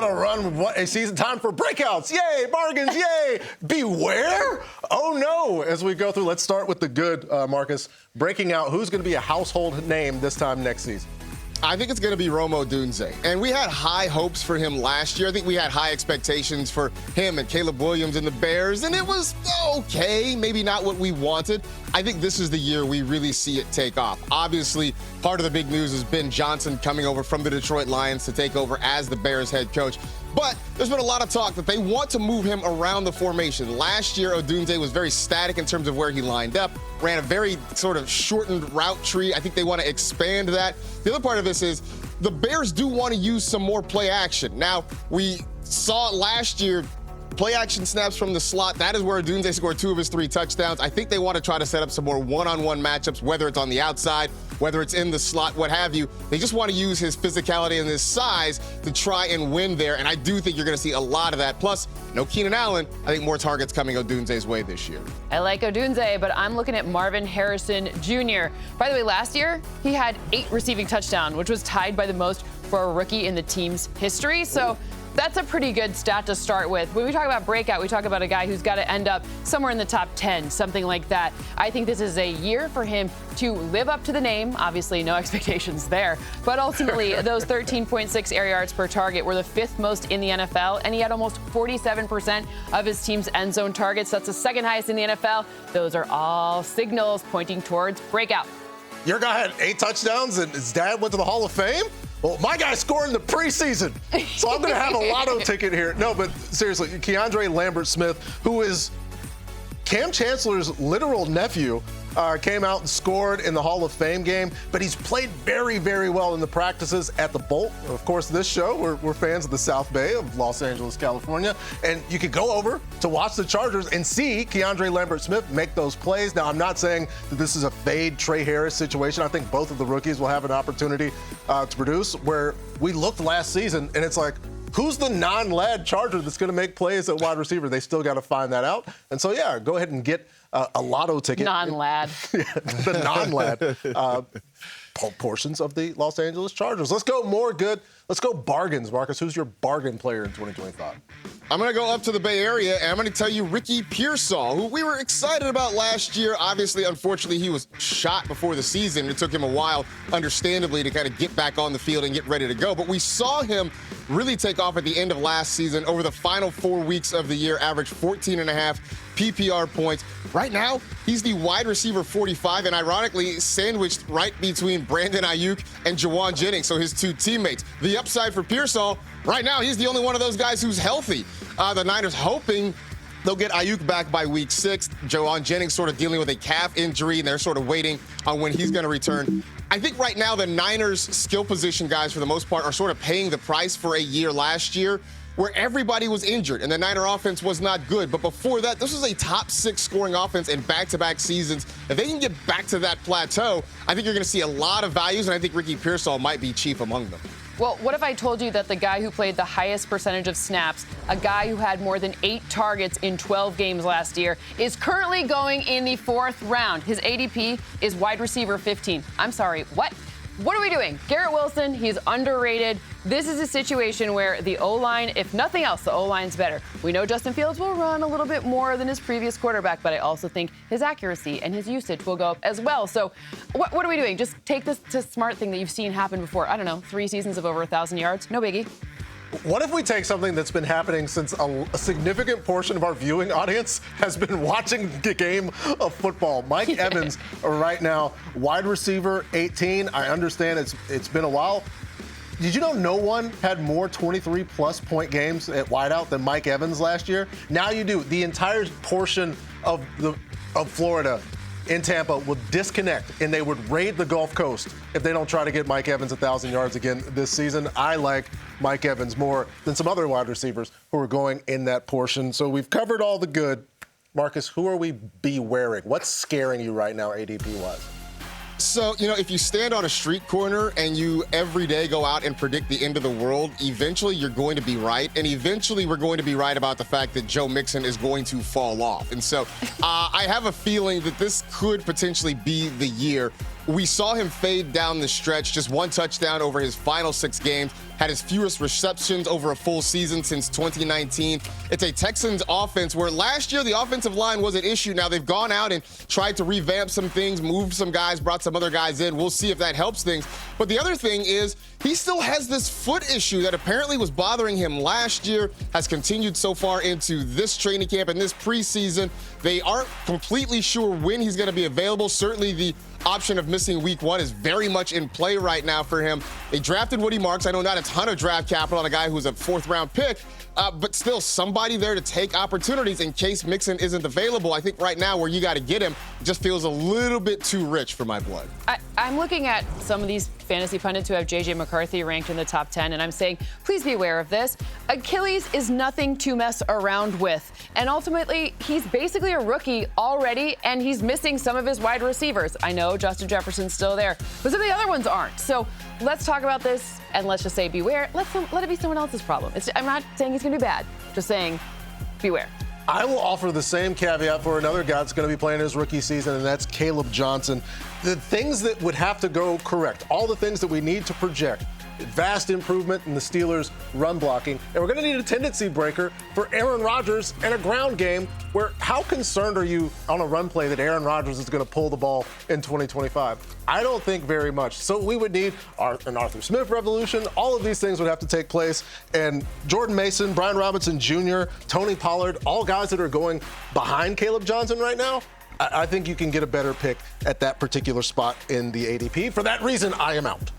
A run, what a season, time for breakouts. Yay, bargains, yay. Beware. Oh no. As we go through, let's start with the good, Marcus. Breaking out, who's going to be a household name this time next season? I think it's going to be Rome Odunze. And we had high hopes for him last year. I think we had high expectations for him and Caleb Williams and the Bears, and it was okay, maybe not what we wanted. I think this is the year we really see it take off. Obviously, part of the big news is Ben Johnson coming over from the Detroit Lions to take over as the Bears head coach. But there's been a lot of talk that they want to move him around the formation. Last year, Odunze was very static in terms of where he lined up, ran a very sort of shortened route tree. I think they want to expand that. The other part of this is the Bears do want to use some more play action. Now, we saw last year play action snaps from the slot. That is where Odunze scored 2 of his 3 touchdowns. I think they want to try to set up some more one-on-one matchups, whether it's on the outside, whether it's in the slot, what have you. They just want to use his physicality and his size to try and win there, and I do think you're going to see a lot of that. Plus, no Keenan Allen. I think more targets coming Odunze's way this year. I like Odunze, but I'm looking at Marvin Harrison Jr. By the way, last year, he had 8 receiving touchdowns, which was tied by the most for a rookie in the team's history. So that's a pretty good stat to start with. When we talk about breakout, we talk about a guy who's got to end up somewhere in the top 10, something like that. I think this is a year for him to live up to the name. Obviously, no expectations there. But ultimately, those 13.6 air yards per target were the 5th most in the NFL, and he had almost 47% of his team's end zone targets. That's the 2nd highest in the NFL. Those are all signals pointing towards breakout. Your guy had 8 touchdowns, and his dad went to the Hall of Fame? Well, my guy scored in the preseason, so I'm going to have a lotto ticket here. No, but seriously, Keandre Lambert-Smith, who is Cam Chancellor's literal nephew, came out and scored in the Hall of Fame game, but he's played very, very well in the practices at the Bolt. Of course, this show, we're fans of the South Bay of Los Angeles, California, and you could go over to watch the Chargers and see Keandre Lambert-Smith make those plays. Now, I'm not saying that this is a fade Trey Harris situation. I think both of the rookies will have an opportunity to produce, where we looked last season, and it's like, who's the non-lad Charger that's going to make plays at wide receiver? They still got to find that out. And so, yeah, go ahead and get a lotto ticket. Non-lad. The non-lad portions of the Los Angeles Chargers. Let's go more good. Let's go bargains, Marcus. Who's your bargain player in 2025? I'm going to go up to the Bay Area, and I'm going to tell you Ricky Pearsall, who we were excited about last year. Obviously, unfortunately, he was shot before the season. It took him a while, understandably, to kind of get back on the field and get ready to go. But we saw him really take off at the end of last season. Over the final 4 weeks of the year, averaged 14.5 PPR points. Right now, he's the wide receiver 45, and ironically, sandwiched right between Brandon Ayuk and Jawan Jennings, so his 2 teammates. The upside for Pearsall, right now, he's the only one of those guys who's healthy. The Niners hoping they'll get Ayuk back by week 6. Jawan Jennings sort of dealing with a calf injury, and they're sort of waiting on when he's going to return. I think right now the Niners skill position guys, for the most part, are sort of paying the price for a year last year where everybody was injured and the Niner offense was not good. But before that, this was a top 6 scoring offense in back-to-back seasons. If they can get back to that plateau, I think you're going to see a lot of values, and I think Ricky Pearsall might be chief among them. Well, what if I told you that the guy who played the highest percentage of snaps, a guy who had more than 8 targets in 12 games last year, is currently going in the 4th round? His ADP is wide receiver 15. I'm sorry, what? What are we doing? Garrett Wilson, he's underrated. This is a situation where the O-line, if nothing else, the O-line's better. We know Justin Fields will run a little bit more than his previous quarterback, but I also think his accuracy and his usage will go up as well. So what are we doing? Just take this to smart thing that you've seen happen before. I don't know, 3 seasons of over 1,000 yards. No biggie. What if we take something that's been happening since a significant portion of our viewing audience has been watching the game of football? Mike Evans right now, wide receiver 18. I understand it's been a while. Did you know no one had more 23-plus point games at wideout than Mike Evans last year? Now you do. The entire portion of Florida in Tampa will disconnect, and they would raid the Gulf Coast if they don't try to get Mike Evans 1,000 yards again this season. I like Mike Evans more than some other wide receivers who are going in that portion. So we've covered all the good. Marcus, who are we bewaring? What's scaring you right now, ADP-wise? So, if you stand on a street corner and you every day go out and predict the end of the world, eventually you're going to be right. And eventually we're going to be right about the fact that Joe Mixon is going to fall off. And so I have a feeling that this could potentially be the year We saw him fade down the stretch, just 1 touchdown over his final 6 games, had his fewest receptions over a full season since 2019. It's a Texans offense where last year the offensive line was an issue. Now they've gone out and tried to revamp some things, moved some guys, brought some other guys in. We'll see if that helps things. But the other thing is he still has this foot issue that apparently was bothering him last year, has continued so far into this training camp and this preseason. They aren't completely sure when he's going to be available. Certainly the option of missing week 1 is very much in play right now for him. They drafted Woody Marks. I know not a ton of draft capital on a guy who's a 4th-round pick, but still somebody there to take opportunities in case Mixon isn't available. I think right now where you got to get him just feels a little bit too rich for my blood. I'm looking at some of these fantasy pundits who have J.J. McCarthy ranked in the top 10, and I'm saying, please be aware of this. Achilles is nothing to mess around with. And ultimately, he's basically a rookie already, and he's missing some of his wide receivers. I know Justin Jefferson's still there, but some of the other ones aren't. So let's talk about this, and let's just say beware. Let it be someone else's problem. I'm not saying he's going to be bad, just saying beware. I will offer the same caveat for another guy that's going to be playing his rookie season, and that's Caleb Johnson. The things that would have to go correct, all the things that we need to project, vast improvement in the Steelers' run blocking, and we're going to need a tendency breaker for Aaron Rodgers and a ground game where how concerned are you on a run play that Aaron Rodgers is going to pull the ball in 2025? I don't think very much. So we would need an Arthur Smith revolution. All of these things would have to take place. And Jordan Mason, Brian Robinson Jr., Tony Pollard, all guys that are going behind Caleb Johnson right now, I think you can get a better pick at that particular spot in the ADP. For that reason, I am out.